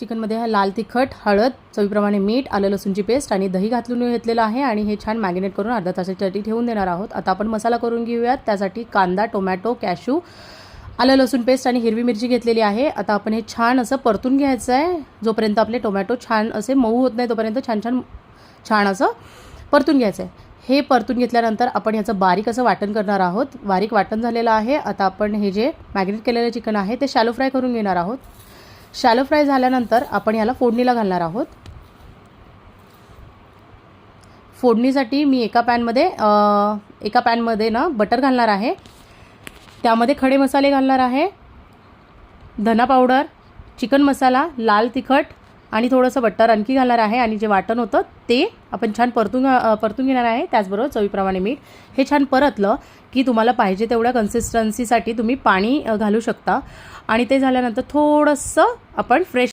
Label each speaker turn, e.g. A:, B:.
A: चिकनमध्ये हा लाल तिखट, हळद, चवीप्रमाणे मीठ, आलं लसूणची पेस्ट आणि दही घालून घेतलेलं आहे आणि हे छान मॅरिनेट करून अर्धा तासासाठी ठेवून देणार आहोत। आता आपण मसाला करून घेऊयात। त्यासाठी कांदा, टोमॅटो, कॅशू, आलं लसूण पेस्ट आणि हिरवी मिरची घेतलेली आहे। आता आपण हे छान असं परतून घ्यायचं आहे। जोपर्यंत आपले टोमॅटो छान असे मऊ होत नाही तोपर्यंत छान असं परतून घ्यायचं आहे। हे परतून घेतल्यानंतर आपण ह्याचं बारीक असं वाटण करणार आहोत। बारीक वाटण झालेलं आहे। आता आपण हे जे मॅरिनेट केलेलं चिकन आहे ते शॅलो फ्राय करून घेणार आहोत। शॅलो फ्राय झाल्यानंतर आपण ह्याला फोडणीला घालणार आहोत। फोडणीसाठी मी एका पॅनमध्ये ना बटर घालणार आहे। त्यामध्ये खडे मसाले घालणार आहे, धना पावडर, चिकन मसाला, लाल तिखट आणि थोडंसं बटर आणखी घालणार आहे आणि जे वाटण होतं ते आपण छान परतून घेणार आहे। त्याचबरोबर चवीप्रमाणे मीठ। हे छान परतलं की तुम्हाला पाहिजे तेवढ्या कन्सिस्टन्सीसाठी तुम्ही पाणी घालू शकता आणि ते झाल्यानंतर थोडंसं आपण फ्रेश